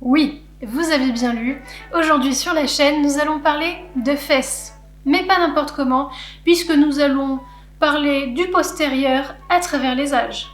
Oui, vous avez bien lu. Aujourd'hui sur la chaîne, nous allons parler de fesses. Mais pas n'importe comment, puisque nous allons parler du postérieur à travers les âges.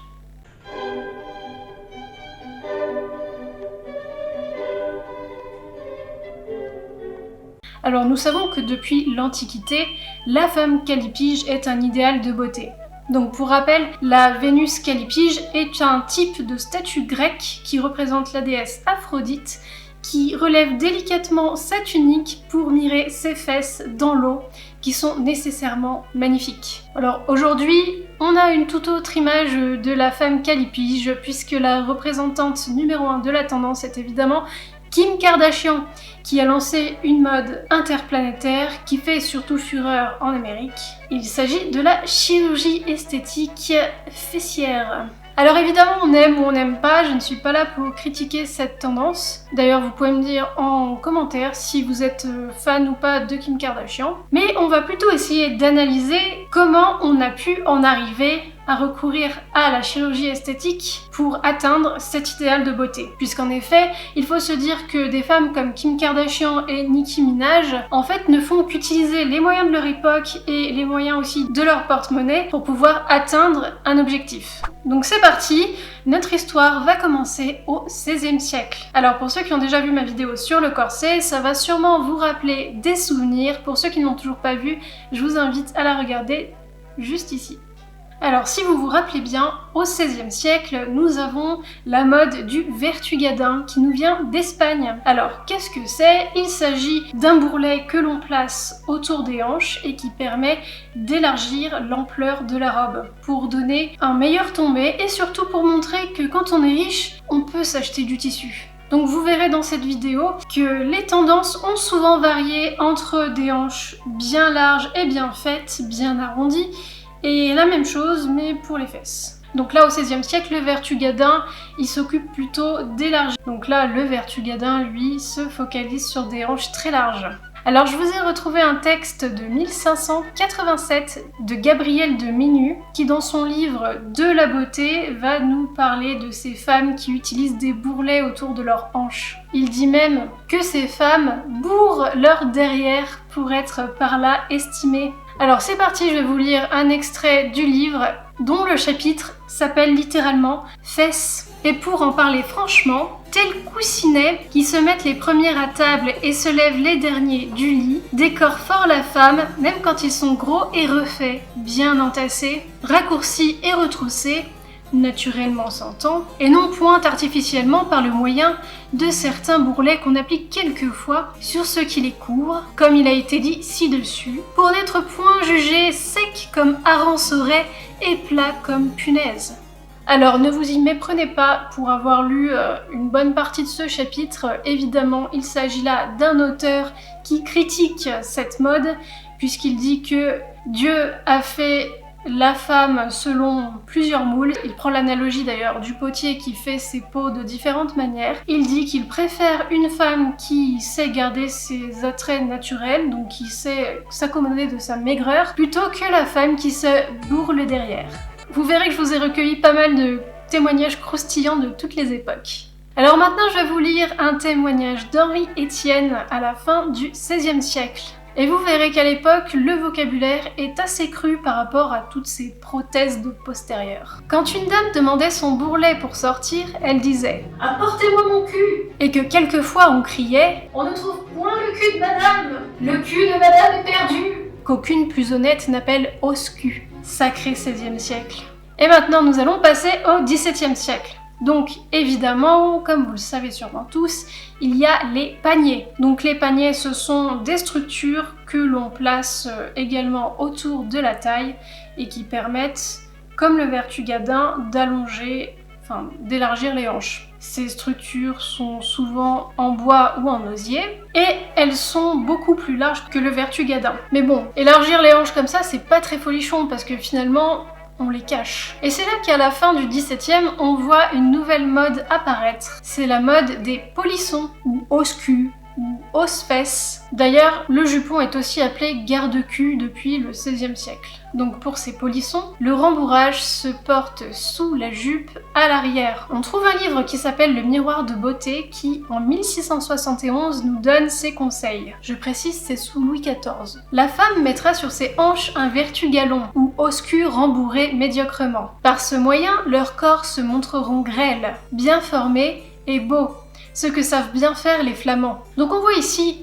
Alors nous savons que depuis l'Antiquité, la femme callipyge est un idéal de beauté. Donc pour rappel, la Vénus callipyge est un type de statue grecque qui représente la déesse Aphrodite, qui relève délicatement sa tunique pour mirer ses fesses dans l'eau, qui sont nécessairement magnifiques. Alors aujourd'hui, on a une toute autre image de la femme callipyge, puisque la représentante numéro 1 de la tendance est évidemment Kim Kardashian, qui a lancé une mode interplanétaire qui fait surtout fureur en Amérique. Il s'agit de la chirurgie esthétique fessière. Alors évidemment, on aime ou on n'aime pas, je ne suis pas là pour critiquer cette tendance. D'ailleurs, vous pouvez me dire en commentaire si vous êtes fan ou pas de Kim Kardashian. Mais on va plutôt essayer d'analyser comment on a pu en arriver à recourir à la chirurgie esthétique pour atteindre cet idéal de beauté. Puisqu'en effet, il faut se dire que des femmes comme Kim Kardashian et Nicki Minaj, en fait, ne font qu'utiliser les moyens de leur époque et les moyens aussi de leur porte-monnaie pour pouvoir atteindre un objectif. Donc c'est parti, notre histoire va commencer au XVIe siècle. Alors pour ceux qui ont déjà vu ma vidéo sur le corset, ça va sûrement vous rappeler des souvenirs. Pour ceux qui n'ont toujours pas vu, je vous invite à la regarder juste ici. Alors si vous vous rappelez bien, au XVIe siècle, nous avons la mode du vertugadin qui nous vient d'Espagne. Alors qu'est-ce que c'est? Il s'agit d'un bourrelet que l'on place autour des hanches et qui permet d'élargir l'ampleur de la robe pour donner un meilleur tombé et surtout pour montrer que quand on est riche, on peut s'acheter du tissu. Donc vous verrez dans cette vidéo que les tendances ont souvent varié entre des hanches bien larges et bien faites, bien arrondies, et la même chose, mais pour les fesses. Donc là, au XVIe siècle, le vertugadin, il s'occupe plutôt d'élargir. Donc là, le vertugadin, lui, se focalise sur des hanches très larges. Alors, je vous ai retrouvé un texte de 1587 de Gabriel de Ménu, qui dans son livre De la beauté, va nous parler de ces femmes qui utilisent des bourrelets autour de leurs hanches. Il dit même que ces femmes bourrent leur derrière pour être par là estimées. Alors c'est parti, je vais vous lire un extrait du livre dont le chapitre s'appelle littéralement « Fesses ». Et pour en parler franchement, tels coussinets qui se mettent les premiers à table et se lèvent les derniers du lit, décorent fort la femme, même quand ils sont gros et refaits, bien entassés, raccourcis et retroussés, naturellement s'entend, et non point artificiellement par le moyen de certains bourrelets qu'on applique quelquefois sur ceux qui les couvrent, comme il a été dit ci-dessus, pour n'être point jugés secs comme hareng sauret et plats comme punaise. Alors ne vous y méprenez pas pour avoir lu une bonne partie de ce chapitre, évidemment il s'agit là d'un auteur qui critique cette mode, puisqu'il dit que Dieu a fait la femme selon plusieurs moules. Il prend l'analogie d'ailleurs du potier qui fait ses pots de différentes manières. Il dit qu'il préfère une femme qui sait garder ses attraits naturels, donc qui sait s'accommoder de sa maigreur, plutôt que la femme qui se bourre le derrière. Vous verrez que je vous ai recueilli pas mal de témoignages croustillants de toutes les époques. Alors maintenant je vais vous lire un témoignage d'Henri Étienne à la fin du XVIe siècle. Et vous verrez qu'à l'époque, le vocabulaire est assez cru par rapport à toutes ces prothèses de postérieur. Quand une dame demandait son bourrelet pour sortir, elle disait « Apportez-moi mon cul !» Et que quelquefois on criait « On ne trouve point le cul de madame ! Le cul de madame est perdu !» Qu'aucune plus honnête n'appelle « os cul », sacré XVIe siècle. Et maintenant nous allons passer au XVIIe siècle. Donc évidemment, comme vous le savez sûrement tous, il y a les paniers. Donc les paniers, ce sont des structures que l'on place également autour de la taille et qui permettent, comme le vertugadin, d'élargir les hanches. Ces structures sont souvent en bois ou en osier et elles sont beaucoup plus larges que le vertugadin. Mais bon, élargir les hanches comme ça, c'est pas très folichon parce que finalement, on les cache. Et c'est là qu'à la fin du XVIIe, on voit une nouvelle mode apparaître. C'est la mode des polissons, ou os-cul, ou hausse-fesse. D'ailleurs, le jupon est aussi appelé garde-cul depuis le XVIe siècle. Donc pour ces polissons, le rembourrage se porte sous la jupe à l'arrière. On trouve un livre qui s'appelle Le Miroir de beauté qui, en 1671, nous donne ses conseils. Je précise, c'est sous Louis XIV. La femme mettra sur ses hanches un vertu-galon ou hausse-cul rembourré médiocrement. Par ce moyen, leurs corps se montreront grêles, bien formés et beaux, ce que savent bien faire les Flamands. Donc on voit ici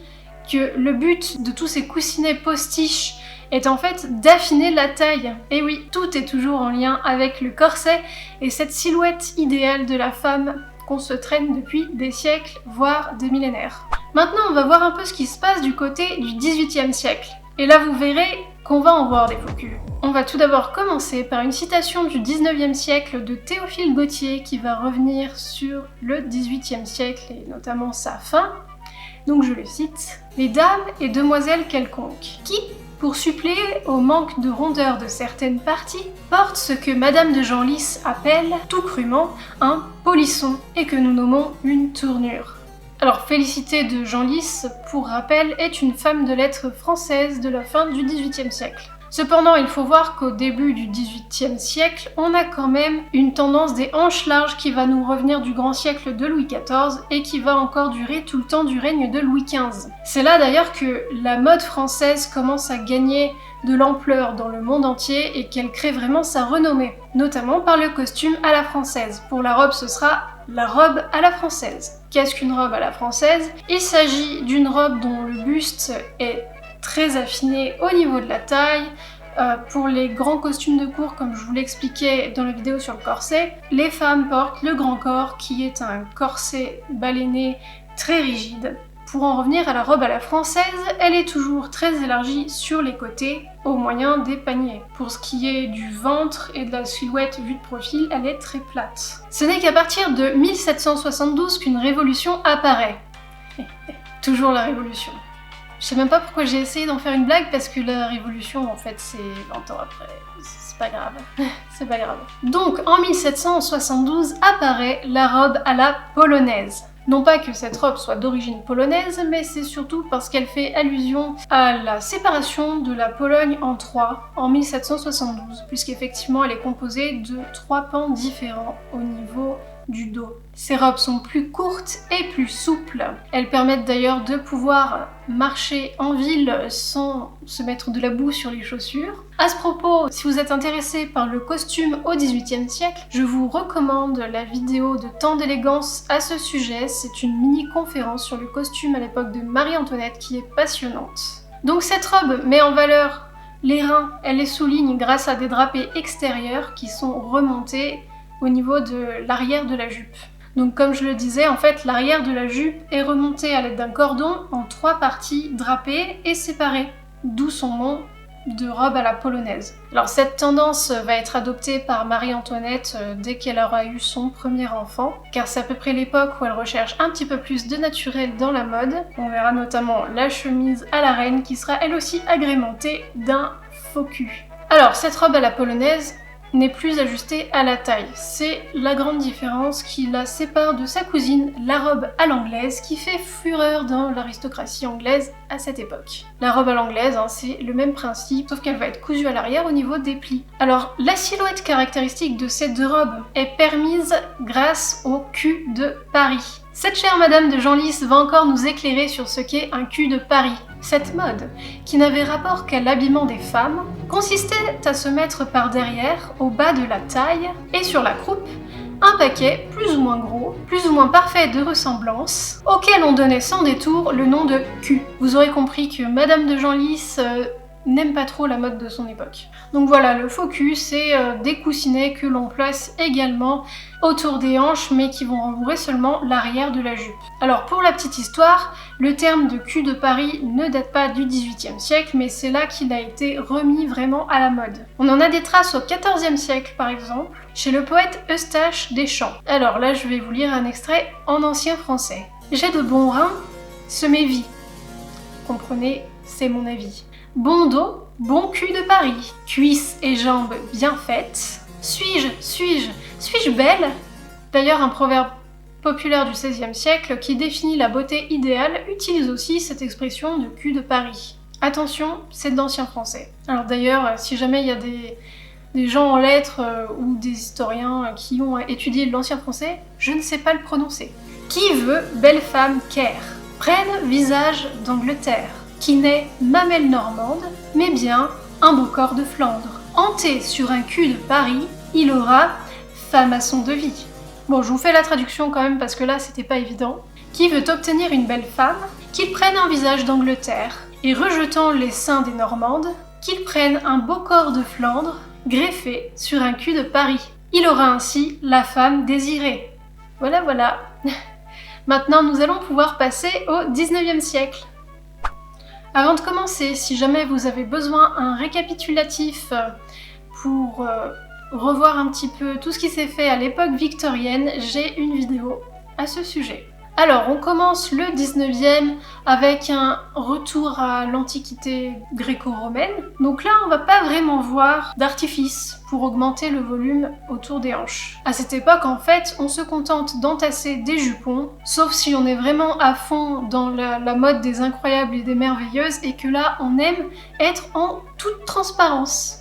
que le but de tous ces coussinets postiches est en fait d'affiner la taille. Et oui, tout est toujours en lien avec le corset et cette silhouette idéale de la femme qu'on se traîne depuis des siècles, voire des millénaires. Maintenant, on va voir un peu ce qui se passe du côté du XVIIIe siècle. Et là, vous verrez qu'on va en voir des faux culs. On va tout d'abord commencer par une citation du XIXe siècle de Théophile Gautier qui va revenir sur le XVIIIe siècle et notamment sa fin. Donc je le cite. « Les dames et demoiselles quelconques, qui, pour suppléer au manque de rondeur de certaines parties, portent ce que Madame de Genlis appelle, tout crûment, un polisson et que nous nommons une tournure. » Alors Félicité de Genlis, pour rappel, est une femme de lettres française de la fin du XVIIIe siècle. Cependant, il faut voir qu'au début du XVIIIe siècle, on a quand même une tendance des hanches larges qui va nous revenir du grand siècle de Louis XIV et qui va encore durer tout le temps du règne de Louis XV. C'est là d'ailleurs que la mode française commence à gagner de l'ampleur dans le monde entier et qu'elle crée vraiment sa renommée, notamment par le costume à la française. Pour la robe, ce sera la robe à la française. Qu'est-ce qu'une robe à la française? Il s'agit d'une robe dont le buste est très affiné au niveau de la taille. Pour les grands costumes de cour, comme je vous l'expliquais dans la vidéo sur le corset, les femmes portent le grand corps qui est un corset baleiné très rigide. Pour en revenir à la robe à la française, elle est toujours très élargie sur les côtés au moyen des paniers. Pour ce qui est du ventre et de la silhouette vue de profil, elle est très plate. Ce n'est qu'à partir de 1772 qu'une révolution apparaît. Toujours la révolution. Je sais même pas pourquoi j'ai essayé d'en faire une blague parce que la révolution en fait c'est 20 ans après, c'est pas grave, c'est pas grave. Donc en 1772 apparaît la robe à la polonaise. Non pas que cette robe soit d'origine polonaise, mais c'est surtout parce qu'elle fait allusion à la séparation de la Pologne en trois en 1772, puisqu'effectivement elle est composée de 3 pans différents au niveau du dos. Ces robes sont plus courtes et plus souples. Elles permettent d'ailleurs de pouvoir marcher en ville sans se mettre de la boue sur les chaussures. À ce propos, si vous êtes intéressé par le costume au XVIIIe siècle, je vous recommande la vidéo de Tant d'élégance à ce sujet. C'est une mini-conférence sur le costume à l'époque de Marie-Antoinette qui est passionnante. Donc cette robe met en valeur les reins, elle les souligne grâce à des drapés extérieurs qui sont remontés au niveau de l'arrière de la jupe. Donc comme je le disais, en fait l'arrière de la jupe est remonté à l'aide d'un cordon en 3 parties drapées et séparées, d'où son nom de robe à la polonaise. Alors cette tendance va être adoptée par Marie-Antoinette dès qu'elle aura eu son premier enfant, car c'est à peu près l'époque où elle recherche un petit peu plus de naturel dans la mode. On verra notamment la chemise à la reine qui sera elle aussi agrémentée d'un faux cul. Alors cette robe à la polonaise n'est plus ajustée à la taille. C'est la grande différence qui la sépare de sa cousine, la robe à l'anglaise, qui fait fureur dans l'aristocratie anglaise à cette époque. La robe à l'anglaise, c'est le même principe, sauf qu'elle va être cousue à l'arrière au niveau des plis. Alors, la silhouette caractéristique de ces deux robes est permise grâce au cul de Paris. Cette chère Madame de Genlis va encore nous éclairer sur ce qu'est un cul de Paris. Cette mode, qui n'avait rapport qu'à l'habillement des femmes, consistait à se mettre par derrière, au bas de la taille et sur la croupe, un paquet plus ou moins gros, plus ou moins parfait de ressemblance, auquel on donnait sans détour le nom de cul. Vous aurez compris que Madame de Genlis n'aime pas trop la mode de son époque. Donc voilà, le faux cul, c'est des coussinets que l'on place également autour des hanches, mais qui vont rembourrer seulement l'arrière de la jupe. Alors pour la petite histoire, le terme de cul de Paris ne date pas du XVIIIe siècle, mais c'est là qu'il a été remis vraiment à la mode. On en a des traces au XIVe siècle par exemple, chez le poète Eustache Deschamps. Alors là, je vais vous lire un extrait en ancien français. J'ai de bons reins, semez vie. Comprenez, c'est mon avis. Bon dos, bon cul de Paris, cuisses et jambes bien faites. Suis-je belle? D'ailleurs un proverbe populaire du XVIe siècle qui définit la beauté idéale utilise aussi cette expression de cul de Paris. Attention, c'est de l'ancien français. Alors d'ailleurs, si jamais il y a des gens en lettres ou des historiens qui ont étudié l'ancien français, je ne sais pas le prononcer. Qui veut belle femme Caire, prenne visage d'Angleterre, qui n'est mamelle normande, mais bien un beau corps de Flandre. Hanté sur un cul de Paris, il aura femme à son devis. Bon, je vous fais la traduction quand même parce que là c'était pas évident. Qui veut obtenir une belle femme, qu'il prenne un visage d'Angleterre, et rejetant les seins des Normandes, qu'il prenne un beau corps de Flandre, greffé sur un cul de Paris. Il aura ainsi la femme désirée. Voilà, voilà. Maintenant, nous allons pouvoir passer au 19e siècle. Avant de commencer, si jamais vous avez besoin d'un récapitulatif pour revoir un petit peu tout ce qui s'est fait à l'époque victorienne, j'ai une vidéo à ce sujet. Alors, on commence le 19e avec un retour à l'Antiquité gréco-romaine. Donc là, on va pas vraiment voir d'artifice pour augmenter le volume autour des hanches. À cette époque, en fait, on se contente d'entasser des jupons, sauf si on est vraiment à fond dans la mode des incroyables et des merveilleuses et que là, on aime être en toute transparence.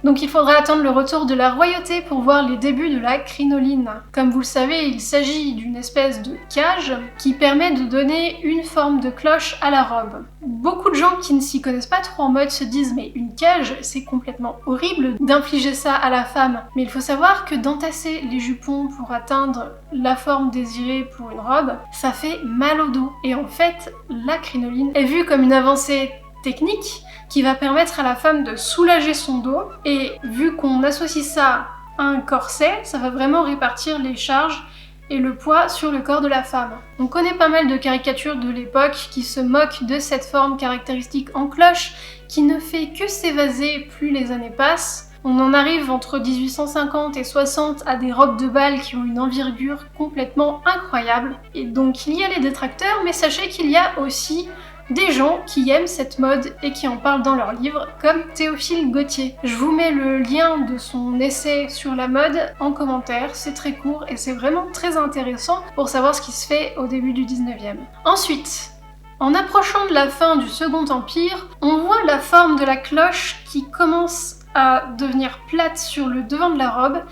Donc il faudra attendre le retour de la royauté pour voir les débuts de la crinoline. Comme vous le savez, il s'agit d'une espèce de cage qui permet de donner une forme de cloche à la robe. Beaucoup de gens qui ne s'y connaissent pas trop en mode se disent mais une cage, c'est complètement horrible d'infliger ça à la femme. Mais il faut savoir que d'entasser les jupons pour atteindre la forme désirée pour une robe, ça fait mal au dos. Et en fait, la crinoline est vue comme une avancée technique qui va permettre à la femme de soulager son dos, et vu qu'on associe ça à un corset, ça va vraiment répartir les charges et le poids sur le corps de la femme. On connaît pas mal de caricatures de l'époque qui se moquent de cette forme caractéristique en cloche qui ne fait que s'évaser plus les années passent. On en arrive entre 1850 et 60 à des robes de bal qui ont une envergure complètement incroyable. Et donc il y a les détracteurs, mais sachez qu'il y a aussi des gens qui aiment cette mode et qui en parlent dans leurs livres, comme Théophile Gautier. Je vous mets le lien de son essai sur la mode en commentaire, c'est très court et c'est vraiment très intéressant pour savoir ce qui se fait au début du 19e. Ensuite, en approchant de la fin du Second Empire, on voit la forme de la cloche qui commence à devenir plate sur le devant de la robe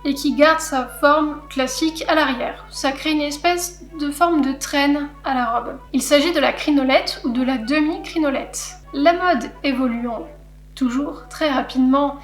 et qui garde sa forme classique à l'arrière. Ça crée une espèce de forme de traîne à la robe. Il s'agit de la crinolette ou de la demi-crinolette. La mode évoluant toujours très rapidement,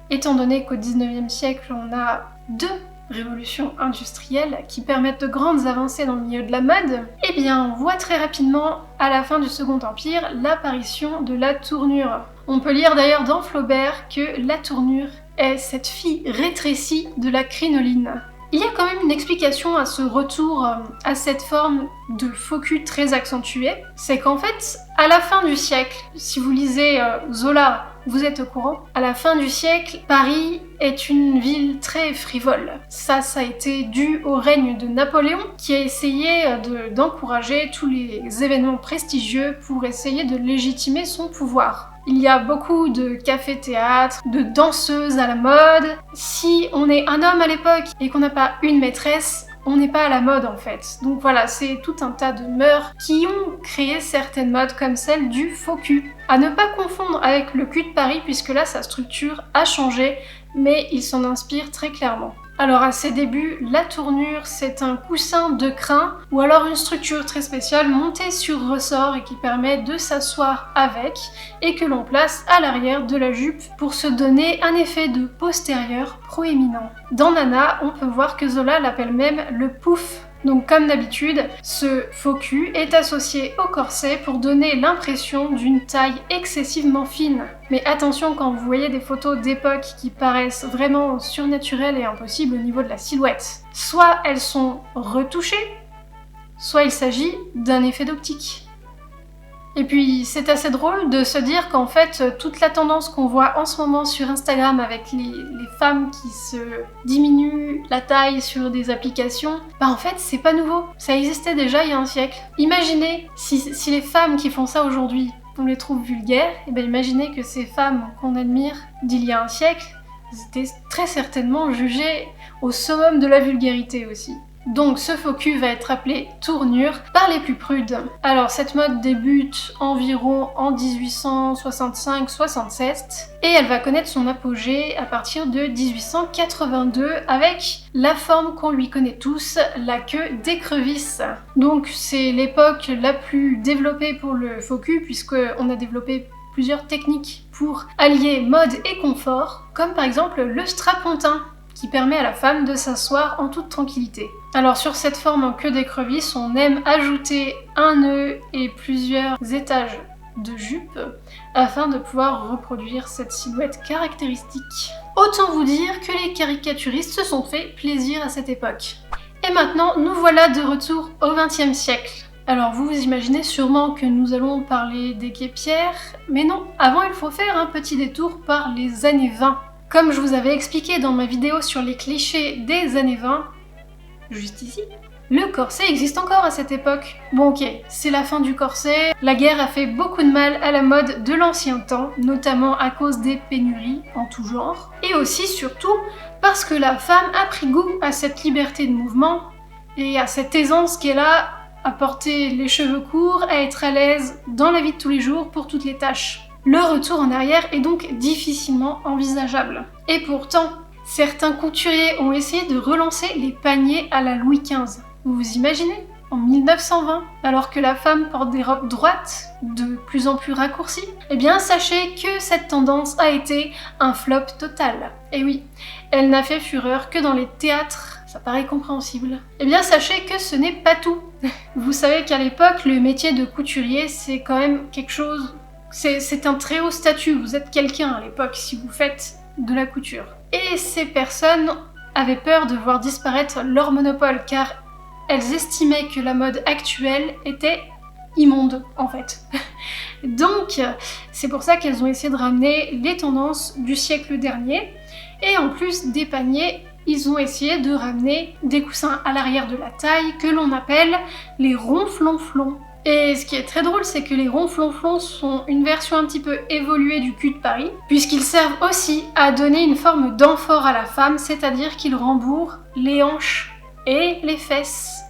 étant donné qu'au 19e siècle, on a deux révolutions industrielles qui permettent de grandes avancées dans le milieu de la mode, eh bien on voit très rapidement, à la fin du Second Empire, l'apparition de la tournure. On peut lire d'ailleurs dans Flaubert que la tournure est cette fille rétrécie de la crinoline. Il y a quand même une explication à ce retour à cette forme de faux cul très accentuée, c'est qu'en fait, à la fin du siècle, si vous lisez Zola, vous êtes au courant, à la fin du siècle, Paris est une ville très frivole. Ça a été dû au règne de Napoléon, qui a essayé d'encourager tous les événements prestigieux pour essayer de légitimer son pouvoir. Il y a beaucoup de cafés-théâtres, de danseuses à la mode. Si on est un homme à l'époque et qu'on n'a pas une maîtresse, on n'est pas à la mode en fait. Donc voilà, c'est tout un tas de mœurs qui ont créé certaines modes comme celle du faux cul. À ne pas confondre avec le cul de Paris puisque là sa structure a changé, mais il s'en inspire très clairement. Alors à ses débuts, la tournure c'est un coussin de crin ou alors une structure très spéciale montée sur ressort et qui permet de s'asseoir avec et que l'on place à l'arrière de la jupe pour se donner un effet de postérieur proéminent. Dans Nana, on peut voir que Zola l'appelle même le pouf. Donc comme d'habitude, ce faux cul est associé au corset pour donner l'impression d'une taille excessivement fine. Mais attention quand vous voyez des photos d'époque qui paraissent vraiment surnaturelles et impossibles au niveau de la silhouette. Soit elles sont retouchées, soit il s'agit d'un effet d'optique. Et puis c'est assez drôle de se dire qu'en fait toute la tendance qu'on voit en ce moment sur Instagram avec les femmes qui se diminuent la taille sur des applications, bah en fait c'est pas nouveau, ça existait déjà il y a un siècle. Imaginez si les femmes qui font ça aujourd'hui, on les trouve vulgaires, et ben imaginez que ces femmes qu'on admire d'il y a un siècle, elles étaient très certainement jugées au summum de la vulgarité aussi. Donc ce faux cul va être appelé tournure par les plus prudes. Alors cette mode débute environ en 1865-67 et elle va connaître son apogée à partir de 1882 avec la forme qu'on lui connaît tous, la queue d'écrevisse. Donc c'est l'époque la plus développée pour le faux cul puisqu'on a développé plusieurs techniques pour allier mode et confort, comme par exemple le strapontin, qui permet à la femme de s'asseoir en toute tranquillité. Alors sur cette forme en queue d'écrevisse, on aime ajouter un nœud et plusieurs étages de jupe afin de pouvoir reproduire cette silhouette caractéristique. Autant vous dire que les caricaturistes se sont fait plaisir à cette époque. Et maintenant, nous voilà de retour au XXe siècle. Alors vous vous imaginez sûrement que nous allons parler des guêpières, mais non, avant il faut faire un petit détour par les années 20. Comme je vous avais expliqué dans ma vidéo sur les clichés des années 20, juste ici, le corset existe encore à cette époque. Bon ok, c'est la fin du corset, la guerre a fait beaucoup de mal à la mode de l'ancien temps, notamment à cause des pénuries en tout genre, et aussi surtout parce que la femme a pris goût à cette liberté de mouvement et à cette aisance qu'elle a à porter les cheveux courts, à être à l'aise dans la vie de tous les jours pour toutes les tâches. Le retour en arrière est donc difficilement envisageable. Et pourtant, certains couturiers ont essayé de relancer les paniers à la Louis XV. Vous vous imaginez ? En 1920, alors que la femme porte des robes droites, de plus en plus raccourcies, eh bien sachez que cette tendance a été un flop total. Et oui, elle n'a fait fureur que dans les théâtres, ça paraît compréhensible. Eh bien sachez que ce n'est pas tout. Vous savez qu'à l'époque, le métier de couturier, c'est quand même quelque chose... C'est un très haut statut, vous êtes quelqu'un à l'époque si vous faites de la couture. Et ces personnes avaient peur de voir disparaître leur monopole car elles estimaient que la mode actuelle était immonde en fait. Donc c'est pour ça qu'elles ont essayé de ramener les tendances du siècle dernier et en plus des paniers, ils ont essayé de ramener des coussins à l'arrière de la taille que l'on appelle les ronflonflons. Et ce qui est très drôle, c'est que les ronflonflons sont une version un petit peu évoluée du cul de Paris, puisqu'ils servent aussi à donner une forme d'amphore à la femme, c'est-à-dire qu'ils rembourrent les hanches et les fesses.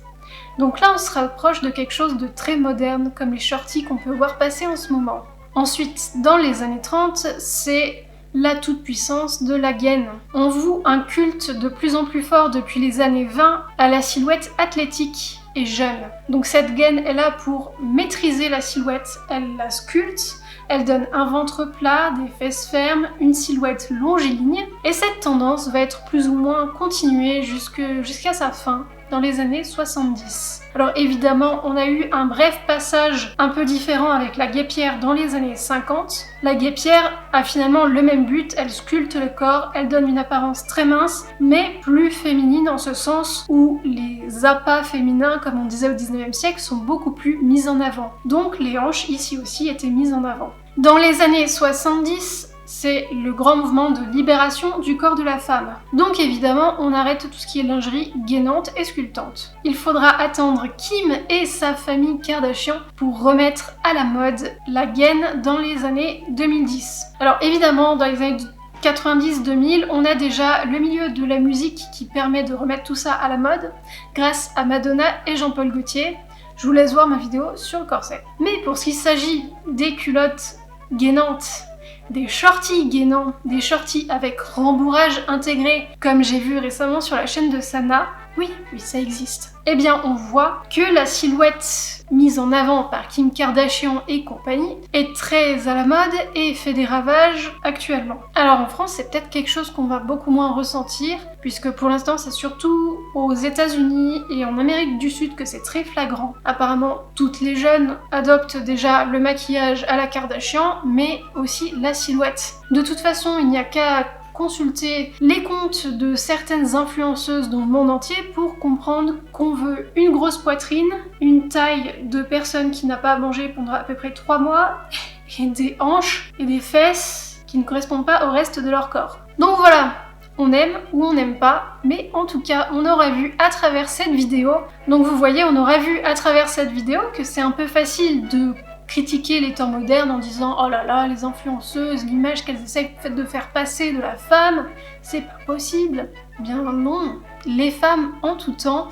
Donc là, on se rapproche de quelque chose de très moderne, comme les shorties qu'on peut voir passer en ce moment. Ensuite, dans les années 30, c'est la toute-puissance de la gaine. On voue un culte de plus en plus fort depuis les années 20 à la silhouette athlétique et jeune. Donc cette gaine est là pour maîtriser la silhouette, elle la sculpte, elle donne un ventre plat, des fesses fermes, une silhouette longiligne, et cette tendance va être plus ou moins continuée jusqu'à sa fin, dans les années 70. Alors évidemment, on a eu un bref passage un peu différent avec la guêpière dans les années 50. La guêpière a finalement le même but, elle sculpte le corps, elle donne une apparence très mince, mais plus féminine en ce sens où les appâts féminins, comme on disait au 19e siècle, sont beaucoup plus mis en avant. Donc les hanches ici aussi étaient mises en avant. Dans les années 70, c'est le grand mouvement de libération du corps de la femme. Donc évidemment, on arrête tout ce qui est lingerie gainante et sculptante. Il faudra attendre Kim et sa famille Kardashian pour remettre à la mode la gaine dans les années 2010. Alors évidemment, dans les années 90-2000, on a déjà le milieu de la musique qui permet de remettre tout ça à la mode, grâce à Madonna et Jean-Paul Gaultier. Je vous laisse voir ma vidéo sur le corset. Mais pour ce qui s'agit des culottes gainantes, des shorties gainants, des shorties avec rembourrage intégré, comme j'ai vu récemment sur la chaîne de Sana, oui, ça existe. Eh bien, on voit que la silhouette mise en avant par Kim Kardashian et compagnie est très à la mode et fait des ravages actuellement. Alors en France, c'est peut-être quelque chose qu'on va beaucoup moins ressentir, puisque pour l'instant, c'est surtout aux États-Unis et en Amérique du Sud que c'est très flagrant. Apparemment, toutes les jeunes adoptent déjà le maquillage à la Kardashian, mais aussi la silhouette. De toute façon, il n'y a qu'à consulter les comptes de certaines influenceuses dans le monde entier pour comprendre qu'on veut une grosse poitrine, une taille de personne qui n'a pas mangé pendant à peu près 3 mois, et des hanches et des fesses qui ne correspondent pas au reste de leur corps. Donc voilà, on aime ou on n'aime pas, mais en tout cas on aura vu à travers cette vidéo, donc vous voyez on aura vu à travers cette vidéo que c'est un peu facile de critiquer les temps modernes en disant oh là là, les influenceuses, l'image qu'elles essaient de faire passer de la femme, c'est pas possible. Bien non, les femmes en tout temps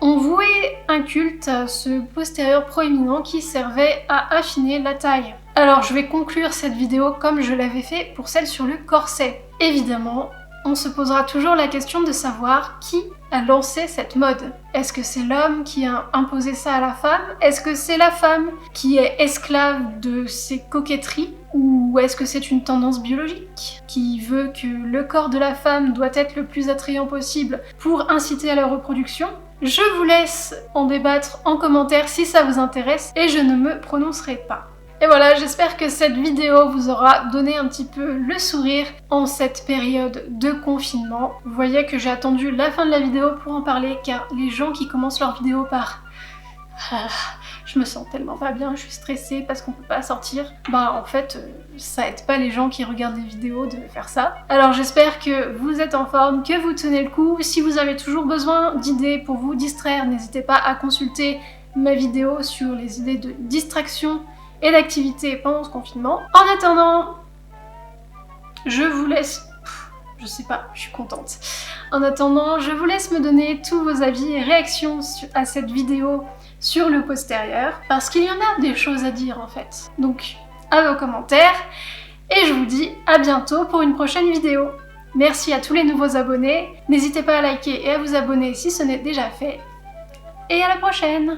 On vouait un culte à ce postérieur proéminent qui servait à affiner la taille. Alors je vais conclure cette vidéo comme je l'avais fait pour celle sur le corset. Évidemment, on se posera toujours la question de savoir qui a lancé cette mode. Est-ce que c'est l'homme qui a imposé ça à la femme? Est-ce que c'est la femme qui est esclave de ses coquetteries? Ou est-ce que c'est une tendance biologique qui veut que le corps de la femme doit être le plus attrayant possible pour inciter à la reproduction? Je vous laisse en débattre en commentaire si ça vous intéresse et je ne me prononcerai pas. Et voilà, j'espère que cette vidéo vous aura donné un petit peu le sourire en cette période de confinement. Vous voyez que j'ai attendu la fin de la vidéo pour en parler car les gens qui commencent leur vidéo par je me sens tellement pas bien, je suis stressée parce qu'on peut pas sortir. Bah en fait, ça aide pas les gens qui regardent les vidéos de faire ça. Alors j'espère que vous êtes en forme, que vous tenez le coup. Si vous avez toujours besoin d'idées pour vous distraire, n'hésitez pas à consulter ma vidéo sur les idées de distraction et d'activité pendant ce confinement. En attendant, je vous laisse... Je sais pas, je suis contente. En attendant, je vous laisse me donner tous vos avis et réactions à cette vidéo sur le postérieur, parce qu'il y en a des choses à dire en fait. Donc, à vos commentaires, et je vous dis à bientôt pour une prochaine vidéo. Merci à tous les nouveaux abonnés, n'hésitez pas à liker et à vous abonner si ce n'est déjà fait, et à la prochaine!